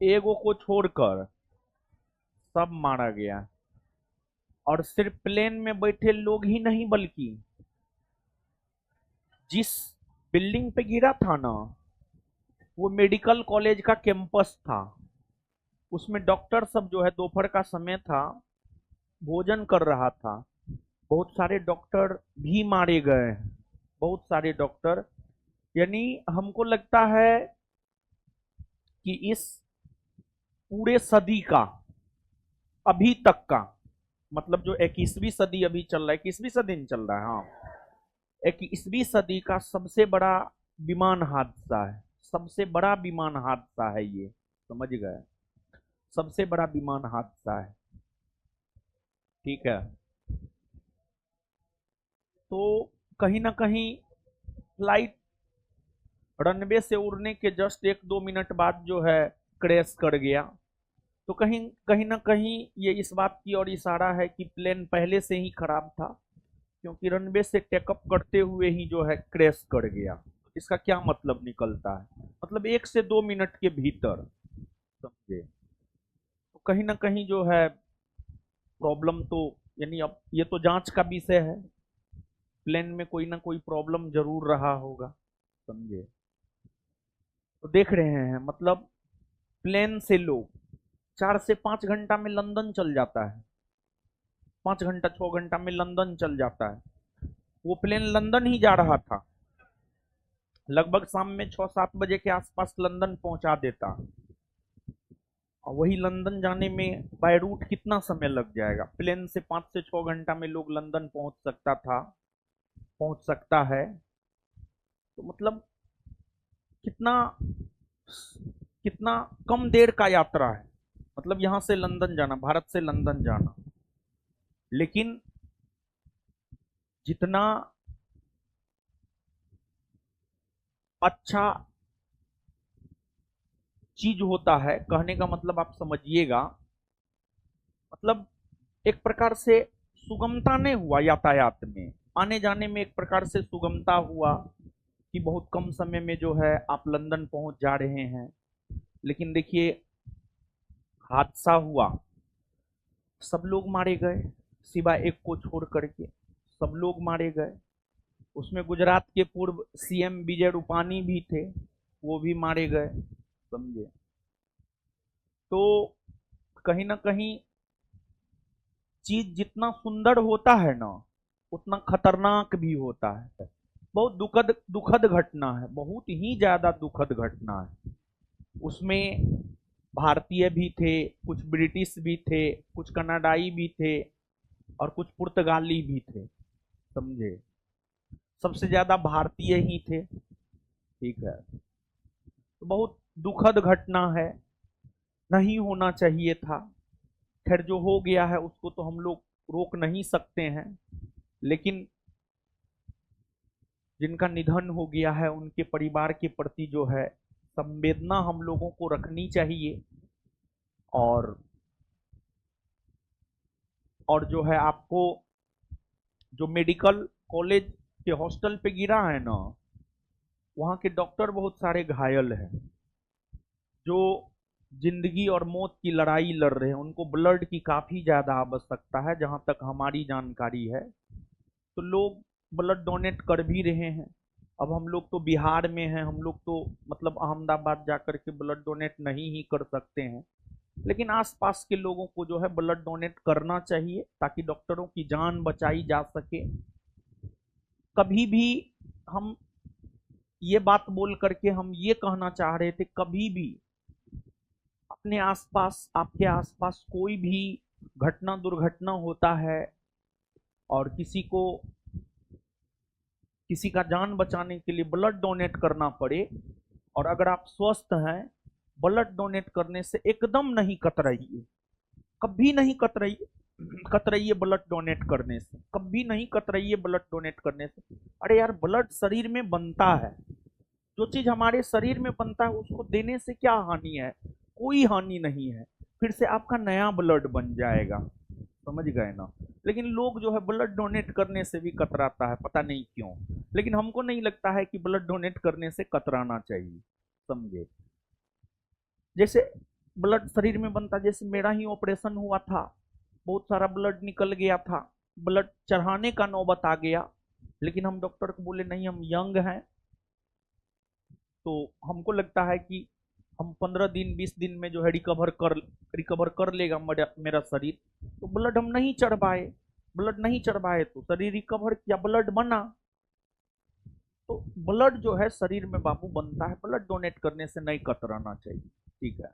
एगो को छोड़कर सब मारा गया। और सिर्फ प्लेन में बैठे लोग ही नहीं, बल्कि जिस बिल्डिंग पे गिरा था ना, वो मेडिकल कॉलेज का कैंपस था। उसमें डॉक्टर सब जो है, दोपहर का समय था, भोजन कर रहा था। बहुत सारे डॉक्टर भी मारे गए हैं, बहुत सारे डॉक्टर। यानी हमको लगता है कि इस पूरे सदी का, अभी तक का, मतलब जो 21वीं सदी अभी चल रहा है, 21वीं सदी में चल रहा है, हाँ, 21वीं सदी का सबसे बड़ा विमान हादसा है। सबसे बड़ा विमान हादसा है ये, समझ गए? सबसे बड़ा विमान हादसा है। ठीक है। तो कहीं ना कहीं फ्लाइट रनवे से उड़ने के जस्ट 1-2 मिनट बाद जो है क्रैश कर गया। तो कहीं कहीं ना कहीं ये इस बात की ओर इशारा है कि प्लेन पहले से ही खराब था, क्योंकि रनवे से टेकअप करते हुए ही जो है क्रैश कर गया। इसका क्या मतलब निकलता है? मतलब 1 से 2 मिनट के भीतर, समझे? तो कहीं ना कहीं जो है प्रॉब्लम तो, यानी अब ये तो जांच का विषय है। प्लेन में कोई ना कोई प्रॉब्लम जरूर रहा होगा, समझे? तो देख रहे हैं, मतलब प्लेन से लोग 4 से 5 घंटा में लंदन चल जाता है। 5 घंटा 6 घंटा में लंदन चल जाता है। वो प्लेन लंदन ही जा रहा था, लगभग शाम में 6-7 बजे के आसपास लंदन पहुंचा देता। और वही लंदन जाने में बाय रूट कितना समय लग जाएगा? प्लेन से 5 से 6 घंटा में लोग लंदन पहुंच सकता था, पहुंच सकता है। तो मतलब कितना कितना कम देर का यात्रा है, मतलब यहां से लंदन जाना, भारत से लंदन जाना। लेकिन जितना अच्छा चीज होता है, कहने का मतलब आप समझिएगा, मतलब एक प्रकार से सुगमता नहीं हुआ यातायात में, आने जाने में एक प्रकार से सुगमता हुआ कि बहुत कम समय में जो है आप लंदन पहुंच जा रहे हैं। लेकिन देखिए, हादसा हुआ, सब लोग मारे गए, सिवाय एक को छोड़ करके सब लोग मारे गए। उसमें गुजरात के पूर्व सीएम विजय रूपानी भी थे, वो भी मारे गए, समझे? तो कहीं ना कहीं चीज जितना सुंदर होता है ना, उतना खतरनाक भी होता है। बहुत दुखद दुखद घटना है, बहुत ही ज्यादा दुखद घटना है। उसमें भारतीय भी थे, कुछ ब्रिटिश भी थे, कुछ कनाडाई भी थे, और कुछ पुर्तगाली भी थे, समझे? सबसे ज्यादा भारतीय ही थे। ठीक है। तो बहुत दुखद घटना है, नहीं होना चाहिए था। खैर, जो हो गया है उसको तो हम लोग रोक नहीं सकते हैं। लेकिन जिनका निधन हो गया है, उनके परिवार के प्रति जो है संवेदना हम लोगों को रखनी चाहिए। और जो है आपको, जो मेडिकल कॉलेज के हॉस्टल पे गिरा है ना, वहाँ के डॉक्टर बहुत सारे घायल हैं, जो जिंदगी और मौत की लड़ाई लड़ रहे हैं। उनको ब्लड की काफी ज्यादा आवश्यकता है, जहां तक हमारी जानकारी है। तो लोग ब्लड डोनेट कर भी रहे हैं। अब हम लोग तो बिहार में हैं, हम लोग तो मतलब अहमदाबाद जाकर के ब्लड डोनेट नहीं ही कर सकते हैं। लेकिन आसपास के लोगों को जो है ब्लड डोनेट करना चाहिए, ताकि डॉक्टरों की जान बचाई जा सके। कभी भी हम ये बात बोल करके हम ये कहना चाह रहे थे, कभी भी अपने आसपास, आपके आसपास कोई भी घटना दुर्घटना होता है और किसी का जान बचाने के लिए ब्लड डोनेट करना पड़े, और अगर आप स्वस्थ हैं, ब्लड डोनेट करने से एकदम नहीं कतराइए, कभी नहीं कतराइए। कतराइए ब्लड डोनेट करने से, कभी नहीं कतराइए ब्लड डोनेट करने से। अरे यार, ब्लड शरीर में बनता है, जो चीज हमारे शरीर में बनता है उसको देने से क्या हानि है? कोई हानि नहीं है, फिर से आपका नया ब्लड बन जाएगा, समझ गए ना? लेकिन लोग जो है ब्लड डोनेट करने से भी कतराता है, पता नहीं क्यों। लेकिन हमको नहीं लगता है कि ब्लड डोनेट करने से कतराना चाहिए, समझे? जैसे ब्लड शरीर में बनता, जैसे मेरा ही ऑपरेशन हुआ था, बहुत सारा ब्लड निकल गया था, ब्लड चढ़ाने का नौबत आ गया, लेकिन हम डॉक्टर को बोले नहीं हम यंग हैं, तो हमको लगता है कि हम 15 दिन 20 दिन में जो है रिकवर कर लेगा मेरा शरीर। तो ब्लड हम नहीं चढ़वाए, ब्लड नहीं चढ़वाए तो शरीर रिकवर किया, ब्लड बना। तो ब्लड जो है शरीर में बाबू बनता है, ब्लड डोनेट करने से नहीं कतराना चाहिए। ठीक है।